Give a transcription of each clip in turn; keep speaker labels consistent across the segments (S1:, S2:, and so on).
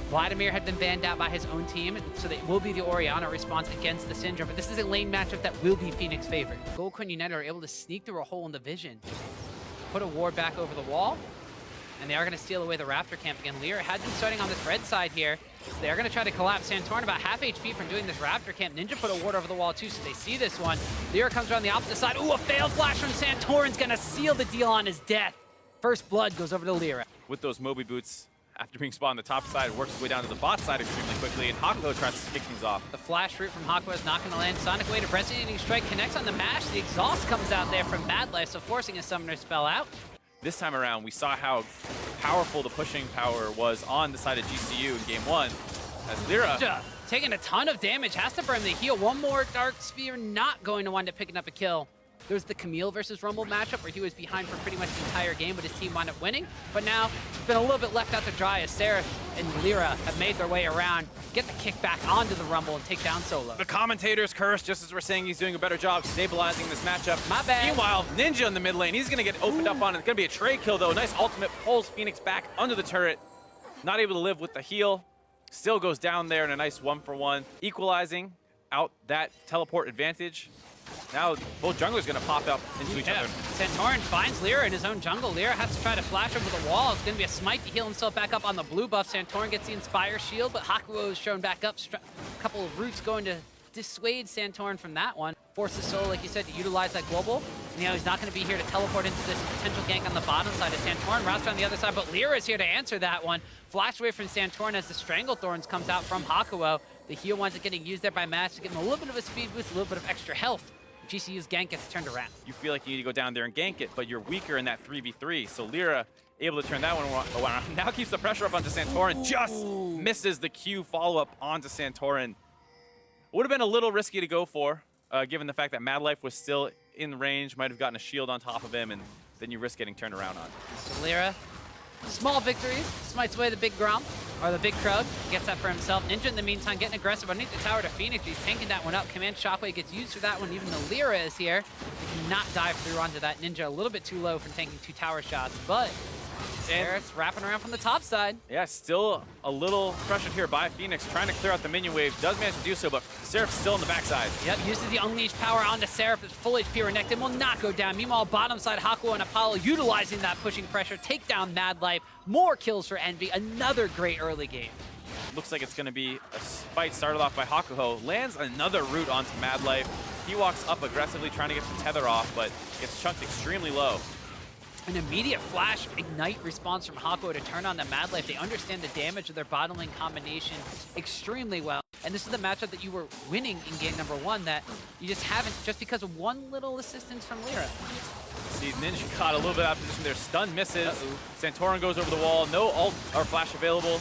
S1: Vladimir had been banned out by his own team, so that will be the Orianna response against the Syndra, but this is a lane matchup that will be FENIX favored. Goku United are able to sneak through a hole in the vision, put a ward back over the wall, and they are going to steal away the Raptor camp again. Lyra has been starting on this red side here. So they are going to try to collapse SANTORIN, about half HP from doing this Raptor camp. Ninja put a ward over the wall too, so they see this one. Lyra comes around the opposite side. Ooh, a failed flash from SANTORIN's going to seal the deal on his death. First blood goes over to Lyra.
S2: With those Moby boots, after being spawned on the top side, works his way down to the bot side extremely quickly, and HAKUHO tries to kick things off.
S1: The flash route from HAKUHO is not going to land. Sonic Wave to Resonating Strike connects on the mash. The exhaust comes out there from MADLIFE, so forcing a summoner spell out.
S2: This time around, we saw how powerful the pushing power was on the side of GCU in game 1. As Lyra
S1: taking a ton of damage, has to burn the heal. One more Dark Sphere, not going to wind up picking up a kill. There's the Camille versus Rumble matchup where he was behind for pretty much the entire game, but his team wound up winning. But now, it's been a little bit left out to dry as SERAPH and Lyra have made their way around, get the kick back onto the Rumble and take down Solo.
S2: The commentator's curse, just as we're saying he's doing a better job stabilizing this matchup.
S1: My bad.
S2: Meanwhile, Ninja in the mid lane, he's gonna get opened up on. It's gonna be a trade kill though. Nice ultimate, pulls FENIX back under the turret. Not able to live with the heal. Still goes down there in a nice 1-for-1. Equalizing out that teleport advantage. Now both junglers gonna pop up into each other.
S1: SANTORIN finds Lyra in his own jungle. Lyra has to try to flash over the wall. It's gonna be a smite to heal himself back up on the blue buff. SANTORIN gets the Inspire shield, but HAKUHO is shown back up. A couple of roots going to dissuade SANTORIN from that one. Forces Solo, like you said, to utilize that global. And, he's not gonna be here to teleport into this potential gank on the bottom side of SANTORIN. Routes on the other side, but Lyra is here to answer that one. Flash away from SANTORIN as the Stranglethorns comes out from HAKUHO. The heal winds up getting used there by Mash to give him a little bit of a speed boost, a little bit of extra health. GCU's gank gets turned around. You
S2: feel like you need to go down there and gank it, but you're weaker in that 3v3. So Lyra able to turn that one around. Now keeps the pressure up onto SANTORIN. Just misses the Q follow-up onto SANTORIN. Would have been a little risky to go for, given the fact that MADLIFE was still in range, might have gotten a shield on top of him, and then you risk getting turned around on.
S1: So Lyra, small victories, smites away the big Gromp, or the big Krug, gets that for himself. Ninja in the meantime getting aggressive underneath the tower to FENIX. He's tanking that one up. Command Shockwave gets used for that one, even though Lyra is here. He cannot dive through onto that Ninja. A little bit too low from tanking 2 tower shots, but SERAPH's wrapping around from the top side.
S2: Yeah, still a little pressured here by FENIX, trying to clear out the minion wave. Does manage to do so, but SERAPH's still in the backside.
S1: Yep, uses the Unleashed power onto SERAPH. It's full HP. Renekton will not go down. Meanwhile, bottom side, HAKUHO and Apollo utilizing that pushing pressure. Take down MADLIFE. More kills for Envy. Another great early game.
S2: Looks like it's going to be a fight started off by HAKUHO. Lands another root onto MADLIFE. He walks up aggressively trying to get the tether off, but gets chunked extremely low.
S1: An immediate flash ignite response from HAKUHO to turn on the MADLIFE. They understand the damage of their bottom lane combination extremely well. And this is the matchup that you were winning in game number 1 that you just haven't, just because of one little assistance from Lyra.
S2: See, Ninja caught a little bit out of position there. Stun misses. SANTORIN goes over the wall. No ult or flash available.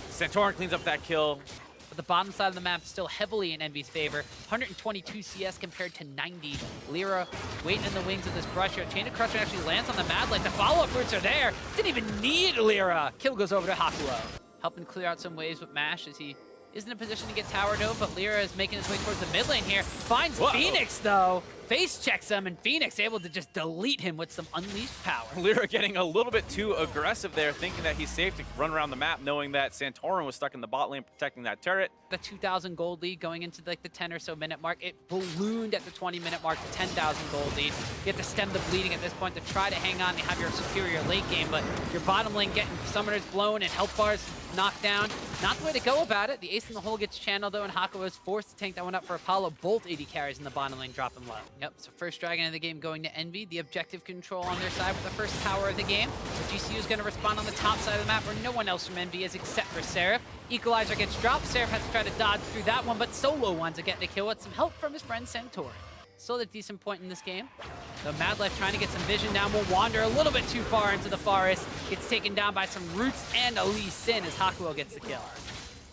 S2: SANTORIN cleans up that kill.
S1: But the bottom side of the map still heavily in Envy's favor. 122 CS compared to 90. Lyra waiting in the wings of this brush here. Chain of Crusher actually lands on the MADLIFE. The follow-up roots are there. Didn't even need Lyra. Kill goes over to HAKUHO. Helping clear out some waves with Mash as he is in a position to get towered over, but Lyra is making his way towards the mid lane here. Finds FENIX though. Face checks him, and FENIX able to just delete him with some unleashed power.
S2: Lyra getting a little bit too aggressive there, thinking that he's safe to run around the map, knowing that SANTORIN was stuck in the bot lane protecting that turret.
S1: The 2,000 gold lead going into like the 10 or so minute mark. It ballooned at the 20-minute mark to 10,000 gold lead. You have to stem the bleeding at this point to try to hang on and have your superior late game, but your bottom lane getting summoners blown and health bars knocked down. Not the way to go about it. The ace in the hole gets channeled though, and HAKUHO is forced to tank that one up for Apollo. Both 80 carries in the bottom lane dropping low. Yep, so first dragon of the game going to Envy. The objective control on their side with the first tower of the game. So GCU is going to respond on the top side of the map where no one else from Envy is except for SERAPH. Equalizer gets dropped. SERAPH has to try to dodge through that one, but Solo wants to get the kill with some help from his friend SANTORIN. Still at a decent point in this game. The MADLIFE trying to get some vision down will wander a little bit too far into the forest. Gets taken down by some roots and a Lee Sin as HAKUHO gets the kill.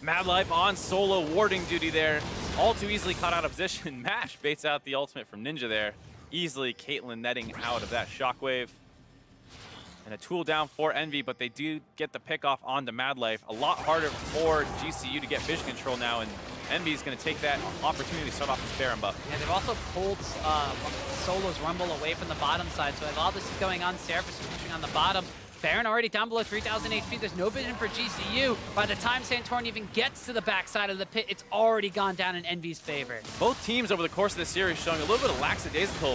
S2: MADLIFE on solo warding duty there. All too easily caught out of position. Mash baits out the ultimate from Ninja there. Easily Caitlyn netting out of that shockwave. And a tool down for Envy, but they do get the pick off onto MADLIFE. A lot harder for GCU to get vision control now, and Envy's going to take that opportunity to start off his Baron buff.
S1: Yeah, they've also pulled Solo's Rumble away from the bottom side, so while this is going on, SERAPH is pushing on the bottom. Baron already down below 3,000 HP. There's no vision for GCU. By the time SANTORIN even gets to the backside of the pit, it's already gone down in Envy's favor.
S2: Both teams over the course of the series showing a little bit of lackadaisical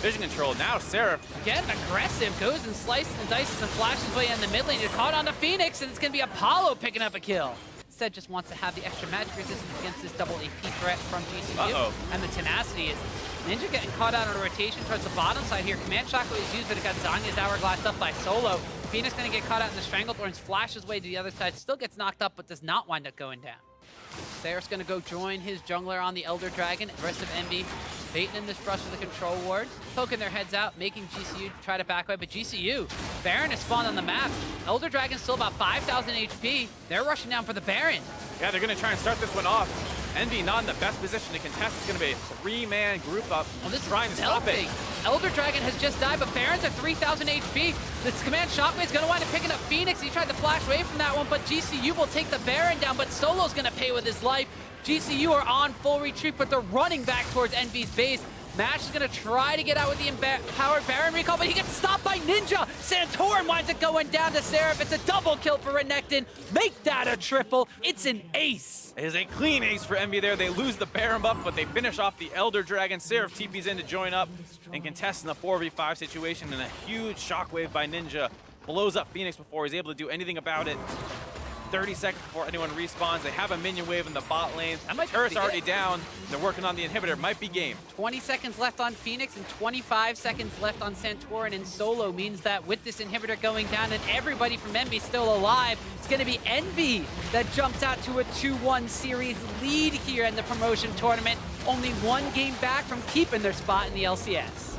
S2: vision control. Now SERAPH
S1: Again, aggressive, goes and slices and dices and flashes way in the mid lane. You're caught on the FENIX, and it's going to be Apollo picking up a kill. Instead, just wants to have the extra magic resistance against this double AP threat from GCU. And the tenacity is Ninja getting caught out on a rotation towards the bottom side here. Command Shockwave is used, but it got Zanya's hourglassed up by Solo. FENIX going to get caught out in the Stranglethorns, flashes way to the other side, still gets knocked up, but does not wind up going down. Seraph's going to go join his jungler on the Elder Dragon. The rest of Envy baiting in this brush for the control ward, poking their heads out, making GCU try to back away. But GCU, Baron is spawned on the map. Elder Dragon's still about 5,000 HP. They're rushing down for the Baron.
S2: Yeah, they're going to try and start this one off. Envy not in the best position to contest. It's going to be a three-man group up.
S1: Well, this
S2: trying to stop it.
S1: Elder Dragon has just died, but Baron's at 3,000 HP. This Command Shockwave is going to wind up picking up FENIX. He tried to flash away from that one, but GCU will take the Baron down, but Solo's going to pay with his life. GCU are on full retreat, but they're running back towards Envy's base. Mash is going to try to get out with the empowered Baron recall, but he gets stopped by Ninja. SANTORIN winds up going down to SERAPH. It's a double kill for Renekton. Make that a triple. It's an ace.
S2: It is a clean ace for Envy there. They lose the Baron buff, but they finish off the Elder Dragon. SERAPH TP's in to join up and contest in the 4v5 situation, and a huge shockwave by Ninja blows up FENIX before he's able to do anything about it. 30 seconds before anyone respawns. They have a minion wave in the bot lane. Turret's already down. They're working on the inhibitor. Might be game.
S1: 20 seconds left on FENIX and 25 seconds left on SANTORIN, and Solo means that with this inhibitor going down and everybody from Envy still alive, it's going to be Envy that jumps out to a 2-1 series lead here in the promotion tournament. Only one game back from keeping their spot in the LCS.